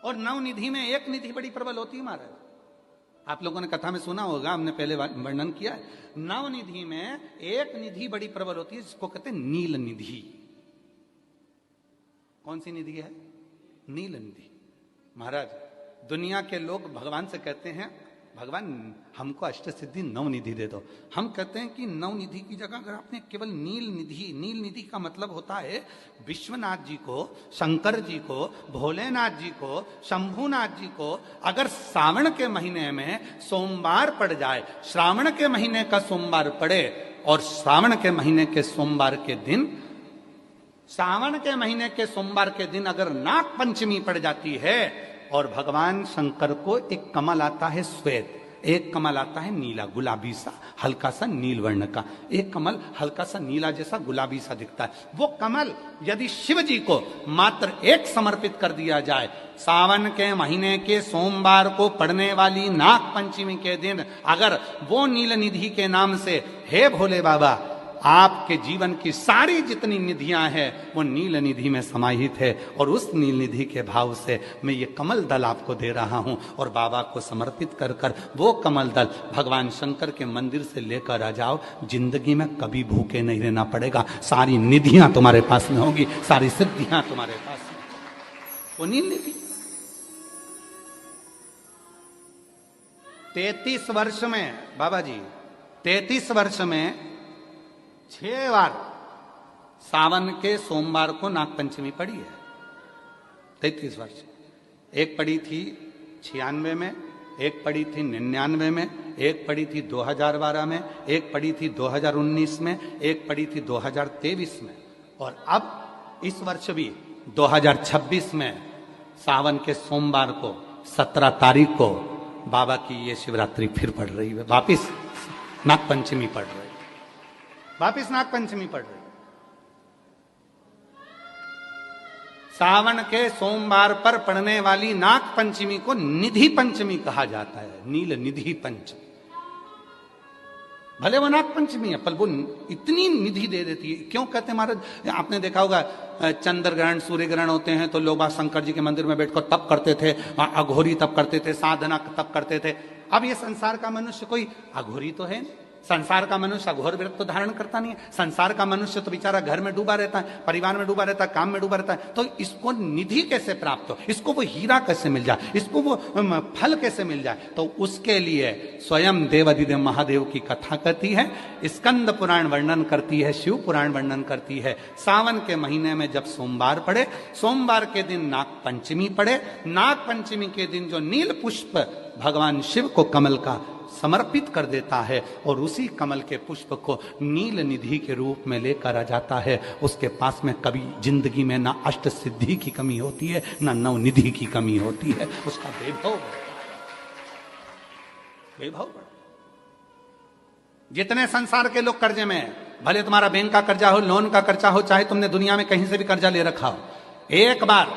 और नवनिधि में एक निधि बड़ी प्रबल होती है महाराज। आप लोगों ने कथा में सुना होगा, हमने पहले वर्णन किया है। नवनिधि में एक निधि बड़ी प्रबल होती है जिसको कहते हैं नील निधि। कौन सी निधि है? नील निधि। महाराज, दुनिया के लोग भगवान से कहते हैं, भगवान हमको अष्ट सिद्धि नवनिधि दे दो। हम कहते हैं कि नवनिधि की जगह अगर आपने केवल नील निधि का मतलब होता है विश्वनाथ जी को, शंकर जी को, भोलेनाथ जी को, शंभुनाथ जी को अगर श्रावण के महीने में सोमवार पड़ जाए, श्रावण के महीने का सोमवार पड़े और श्रावण के महीने के सोमवार के दिन, श्रावण के महीने के सोमवार के दिन अगर नाग पंचमी पड़ जाती है और भगवान शंकर को एक कमल आता है श्वेत, एक कमल आता है नीला गुलाबी सा, हल्का सा नील वर्ण का, एक कमल हल्का सा नीला जैसा गुलाबी सा दिखता है। वो कमल यदि शिव जी को मात्र एक समर्पित कर दिया जाए, सावन के महीने के सोमवार को पड़ने वाली नाग पंचमी के दिन अगर वो नील निधि के नाम से, हे भोले बाबा आपके जीवन की सारी जितनी निधियां हैं वो नील निधि में समाहित है, और उस नील निधि के भाव से मैं ये कमल दल आपको दे रहा हूं और बाबा को समर्पित कर कर वो कमल दल भगवान शंकर के मंदिर से लेकर आ जाओ, जिंदगी में कभी भूखे नहीं रहना पड़ेगा, सारी निधियां तुम्हारे पास में होगी, सारी सिद्धियां तुम्हारे पास में। वो नील निधि 33 वर्ष में बाबा जी, 33 वर्ष में 6 बार सावन के सोमवार को नागपंचमी पड़ी है। 33 वर्ष। एक पड़ी थी 96 में, एक पड़ी थी 99 में, एक पड़ी थी 2012 में, एक पड़ी थी 2019 में, एक पड़ी थी 2023 में, और अब इस वर्ष भी 2026 में सावन के सोमवार को 17 तारीख को बाबा की ये शिवरात्रि फिर पड़ रही है, वापिस नागपंचमी पड़ रही है, वापिस नागपंचमी पड़ रही। सावन के सोमवार पर पड़ने वाली नाग पंचमी को निधि पंचमी कहा जाता है, नील निधि पंचमी। भले वो नाग पंचमी है पर वो इतनी निधि दे देती है। क्यों कहते हैं महाराज? आपने देखा होगा चंद्र ग्रहण सूर्य ग्रहण होते हैं तो लोग शंकर जी के मंदिर में बैठकर तप करते थे, अघोरी तप करते थे, साधना तप करते थे। अब ये संसार का मनुष्य कोई अघोरी तो है नहीं, संसार का मनुष्य अघोर व्रत तो धारण करता नहीं है, संसार का मनुष्य तो बेचारा घर में डूबा रहता है, परिवार में डूबा रहता है, काम में डूबा रहता है। तो इसको निधि कैसे प्राप्त हो, इसको वो हीरा कैसे मिल जाए, इसको वो फल कैसे मिल जाए? तो उसके लिए स्वयं देवाधिदेव महादेव की कथा कहती है, स्कंद पुराण वर्णन करती है, शिव पुराण वर्णन करती है। सावन के महीने में जब सोमवार पड़े, सोमवार के दिन नाग पंचमी पड़े, नाग पंचमी के दिन जो नील पुष्प भगवान शिव को कमल का समर्पित कर देता है और उसी कमल के पुष्प को नील निधि के रूप में लेकर आ जाता है, उसके पास में कभी जिंदगी में ना अष्ट सिद्धि की कमी होती है, ना नव निधि की कमी होती है। उसका वैभव बढ़ता। जितने संसार के लोग कर्जे में, भले तुम्हारा बैंक का कर्जा हो, लोन का कर्जा हो, चाहे तुमने दुनिया में कहीं से भी कर्जा ले रखा हो, एक बार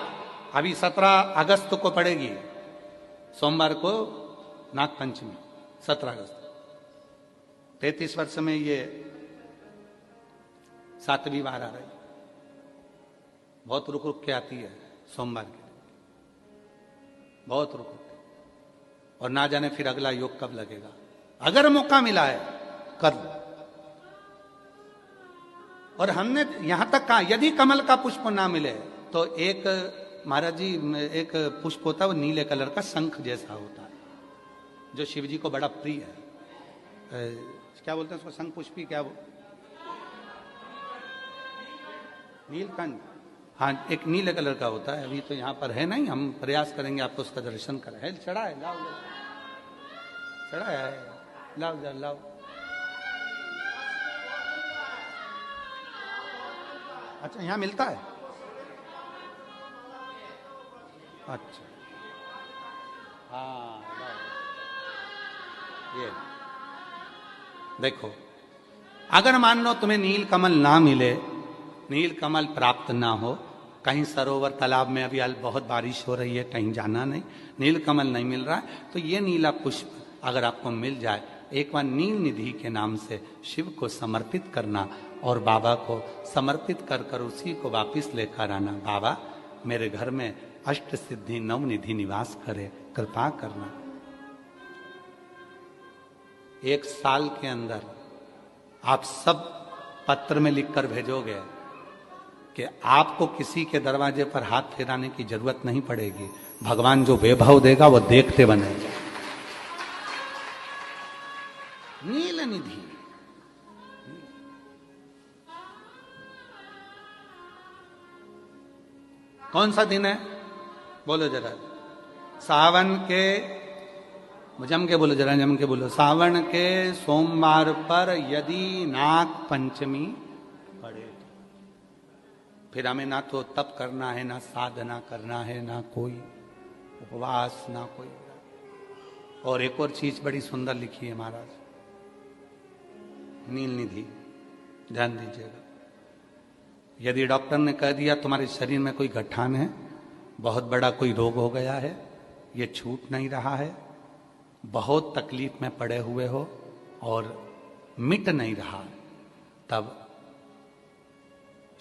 अभी 17 अगस्त को पड़ेगी, सोमवार को नाग पंचमी, 17 अगस्त। 33 वर्ष में ये 7वीं बार आ रही, बहुत रुक रुक के आती है सोमवार के, बहुत रुक रुक के, और ना जाने फिर अगला योग कब लगेगा। अगर मौका मिला है कर लो। और हमने यहां तक कहा यदि कमल का पुष्प ना मिले तो एक महाराज जी, एक पुष्प होता है वो नीले कलर का शंख जैसा होता है जो शिव जी को बड़ा प्रिय है। क्या बोलते हैं उसको? शंख पुष्पी, क्या नीलकंठ। हाँ, एक नीले कलर का होता है। अभी तो यहाँ पर है नहीं, हम प्रयास करेंगे आपको उसका दर्शन करें। चढ़ा है, लाओ चढ़ा है, लाओ लाओ। अच्छा, यहाँ मिलता है? अच्छा, हाँ, ये देखो, अगर मान लो तुम्हें नील कमल ना मिले, नील कमल प्राप्त ना हो, कहीं सरोवर तालाब में अभी बहुत बारिश हो रही है, कहीं जाना नहीं, नील कमल नहीं मिल रहा है, तो ये नीला पुष्प अगर आपको मिल जाए, एक बार नील निधि के नाम से शिव को समर्पित करना और बाबा को समर्पित कर कर उसी को वापिस लेकर आना। बाबा, मेरे घर में अष्ट सिद्धि नवनिधि निवास करे, कृपा करना। 1 साल के अंदर आप सब पत्र में लिखकर भेजोगे कि आपको किसी के दरवाजे पर हाथ फेराने की जरूरत नहीं पड़ेगी, भगवान जो वैभव देगा वो देखते बनेगा। नील निधि, कौन सा दिन है बोलो जरा? सावन के, जम के बोलो जरा, जम के बोलो। सावन के सोमवार पर यदि नाग पंचमी पड़े, फिर हमें ना तो तप करना है, ना साधना करना है, ना कोई उपवास, ना कोई। और एक और चीज बड़ी सुंदर लिखी है महाराज, नील निधि, ध्यान दीजिएगा। यदि डॉक्टर ने कह दिया तुम्हारे शरीर में कोई गठान है, बहुत बड़ा कोई रोग हो गया है, ये छूट नहीं रहा है, बहुत तकलीफ में पड़े हुए हो और मिट नहीं रहा, तब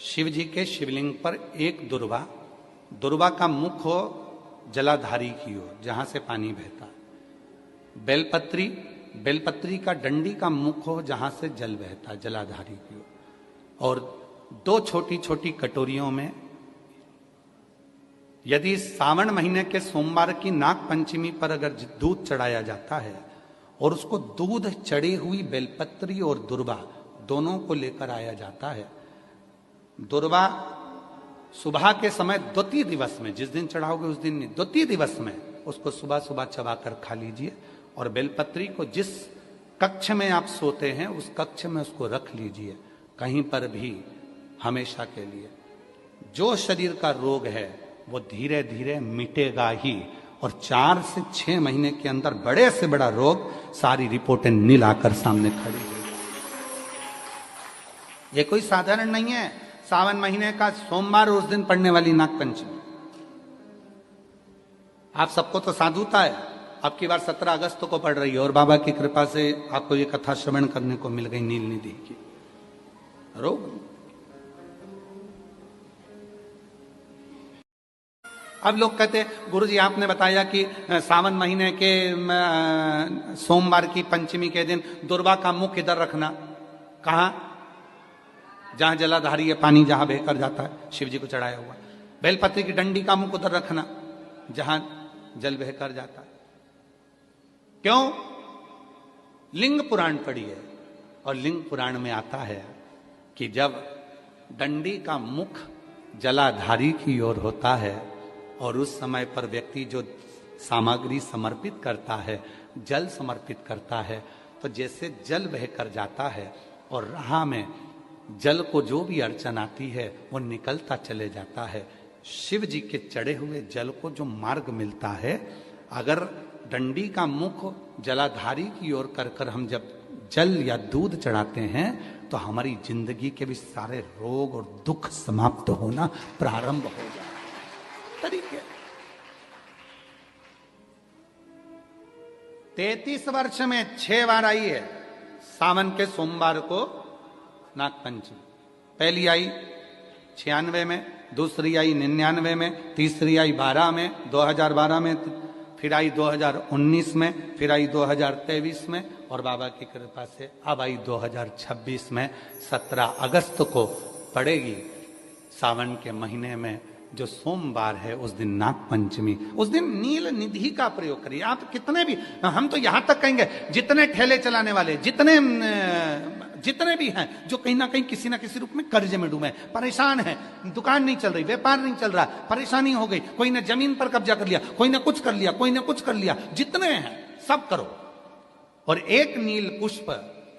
शिव जी के शिवलिंग पर एक दुर्वा, दुर्वा का मुख हो जलाधारी की ओर जहां से पानी बहता, बेलपत्री, बेलपत्री का डंडी का मुख हो जहां से जल बहता जलाधारी की ओर, और 2 छोटी छोटी कटोरियों में यदि सावन महीने के सोमवार की नाग पंचमी पर अगर दूध चढ़ाया जाता है और उसको दूध चढ़ी हुई बेलपत्री और दुर्वा दोनों को लेकर आया जाता है, दुर्वा सुबह के समय द्वितीय दिवस में, जिस दिन चढ़ाओगे उस दिन नहीं, द्वितीय दिवस में उसको सुबह सुबह चबाकर खा लीजिए, और बेलपत्री को जिस कक्ष में आप सोते हैं उस कक्ष में उसको रख लीजिए, कहीं पर भी हमेशा के लिए। जो शरीर का रोग है वो धीरे धीरे मिटेगा ही, और 4 से 6 महीने के अंदर बड़े से बड़ा रोग सारी रिपोर्टें नील आकर सामने खड़ी है। ये कोई साधारण नहीं है। सावन महीने का सोमवार उस दिन पड़ने वाली नाग पंचमी, आप सबको तो साधुता है, अब की बार 17 अगस्त को पड़ रही है, और बाबा की कृपा से आपको ये कथा श्रवण करने को मिल गई नील निधि की। रोग, अब लोग कहते हैं गुरुजी आपने बताया कि सावन महीने के सोमवार की पंचमी के दिन दुर्वा का मुख इधर रखना, कहा? जहां जलाधारी है, पानी जहां बहकर जाता है शिव जी को चढ़ाया हुआ। बेलपत्री की डंडी का मुख उधर रखना जहां जल बहकर जाता है। क्यों? लिंग पुराण पढ़ी है, और लिंग पुराण में आता है कि जब डंडी का मुख जलाधारी की ओर होता है और उस समय पर व्यक्ति जो सामग्री समर्पित करता है, जल समर्पित करता है, तो जैसे जल बहकर जाता है और राह में जल को जो भी अड़चन आती है वो निकलता चले जाता है। शिव जी के चढ़े हुए जल को जो मार्ग मिलता है, अगर डंडी का मुख जलाधारी की ओर कर कर हम जब जल या दूध चढ़ाते हैं तो हमारी जिंदगी के भी सारे रोग और दुख समाप्त होना प्रारंभ हो जाए। तरीके 33 वर्ष में 6 बार आई है सावन के सोमवार को नागपंचमी। पहली आई 96 में, दूसरी आई 99 में, तीसरी आई 12 में, 2012 में, फिर आई 2019 में, फिर आई 2023 में, और बाबा की कृपा से अब आई 2026 में। 17 अगस्त को पड़ेगी सावन के महीने में जो सोमवार है, उस दिन नाग पंचमी। उस दिन नील निधि का प्रयोग करिए। आप कितने भी, हम तो यहां तक कहेंगे जितने ठेले चलाने वाले, जितने भी हैं जो कहीं ना कहीं किसी ना किसी रूप में कर्ज में डूबे, परेशान है, दुकान नहीं चल रही, व्यापार नहीं चल रहा, परेशानी हो गई, कोई ने जमीन पर कब्जा कर लिया, कोई ने कुछ कर लिया, कोई ने कुछ कर लिया, जितने हैं सब करो, और एक नील पुष्प,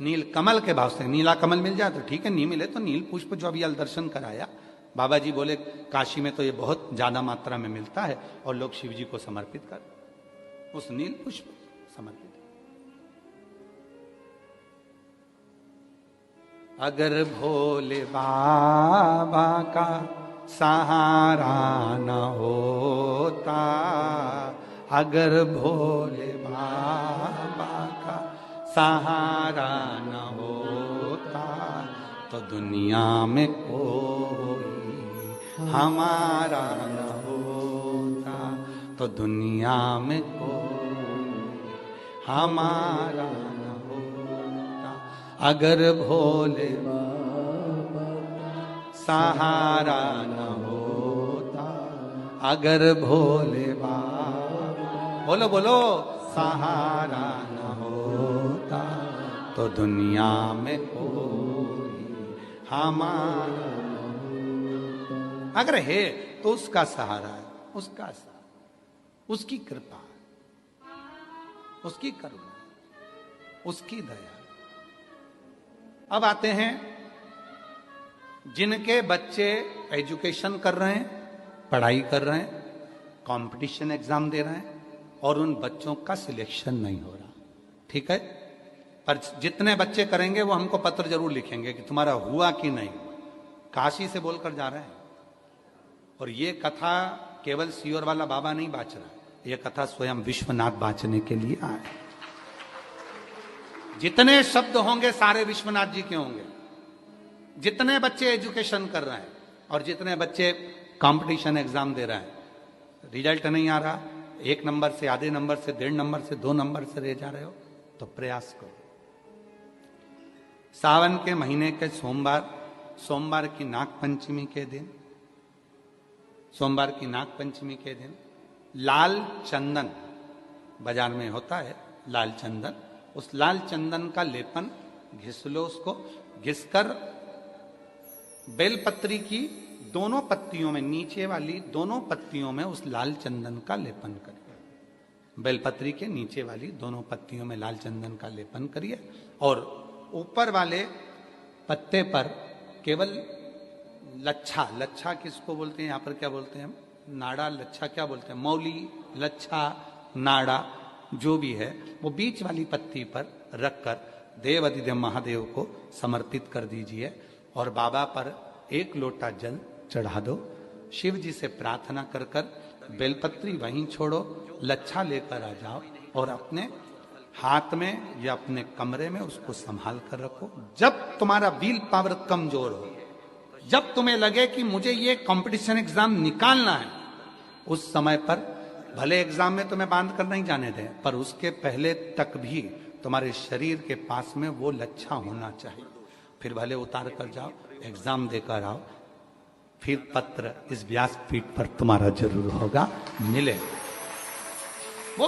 नील कमल के भाव से, नीला कमल मिल जाए तो ठीक है, नहीं मिले तो नील पुष्प जो अभी दर्शन कराया बाबा जी बोले काशी में तो ये बहुत ज्यादा मात्रा में मिलता है, और लोग शिव जी को समर्पित कर उस नील पुष्प समर्पित। अगर भोले बाबा का सहारा न होता, अगर भोले बाबा का सहारा न होता, तो दुनिया में कोई हमारा न होता। तो दुनिया में कोई हमारा न होता। अगर भोले सहारा न होता, अगर भोले बाबा, बोलो बोलो, सहारा न होता तो दुनिया में कोई हमारा न होता। अगर है तो उसका सहारा है, उसका सहारा, उसकी कृपा, उसकी करुणा, उसकी दया। अब आते हैं जिनके बच्चे एजुकेशन कर रहे हैं, पढ़ाई कर रहे हैं, कंपटीशन एग्जाम दे रहे हैं और उन बच्चों का सिलेक्शन नहीं हो रहा, ठीक है, पर जितने बच्चे करेंगे वो हमको पत्र जरूर लिखेंगे कि तुम्हारा हुआ कि नहीं। काशी से बोलकर जा रहे हैं। और ये कथा केवल सियोर वाला बाबा नहीं बाँच रहा, ये कथा स्वयं विश्वनाथ बाँचने के लिए आए। जितने शब्द होंगे सारे विश्वनाथ जी के होंगे। जितने बच्चे एजुकेशन कर रहे हैं और जितने बच्चे कंपटीशन एग्जाम दे रहे हैं, रिजल्ट नहीं आ रहा, 1 नंबर से, आधे नंबर से, 1.5 नंबर से, 2 नंबर से रह जा रहे हो, तो प्रयास करो। सावन के महीने के सोमवार की नाग पंचमी के दिन, सोमवार की नाग पंचमी के दिन लाल चंदन बाजार में होता है, लाल चंदन, उस लाल चंदन का लेपन घिस लो। उसको घिसकर बेलपत्री की दोनों पत्तियों में, नीचे वाली दोनों पत्तियों में उस लाल चंदन का लेपन करिए। बेलपत्री के नीचे वाली दोनों पत्तियों में लाल चंदन का लेपन करिए और ऊपर वाले पत्ते पर केवल लच्छा, लच्छा किसको बोलते हैं यहाँ पर, क्या बोलते हैं हम, नाड़ा, लच्छा क्या बोलते हैं, मौली, लच्छा, नाड़ा, जो भी है वो बीच वाली पत्ती पर रखकर देव अधिदेव महादेव को समर्पित कर दीजिए और बाबा पर 1 लोटा जल चढ़ा दो। शिव जी से प्रार्थना कर कर बेलपत्री वहीं छोड़ो, लच्छा लेकर आ जाओ और अपने हाथ में या अपने कमरे में उसको संभाल कर रखो। जब तुम्हारा विल पावर कमजोर हो, जब तुम्हें लगे कि मुझे ये कंपटीशन एग्जाम निकालना है, उस समय पर भले एग्जाम में तुम्हें बांध कर नहीं जाने दें, पर उसके पहले तक भी तुम्हारे शरीर के पास में वो लच्छा होना चाहिए। फिर भले उतार कर जाओ, एग्जाम देकर आओ, फिर पत्र इस व्यासपीठ पर तुम्हारा जरूर होगा, मिले। वो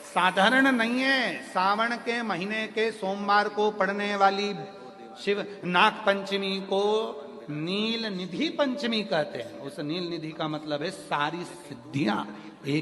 साधारण नहीं है। सावन के महीने के सोमवार को पढ़ने वाली शिव नाग पंचमी को नील निधि पंचमी कहते हैं। उस नील निधि का मतलब है सारी सिद्धियां एक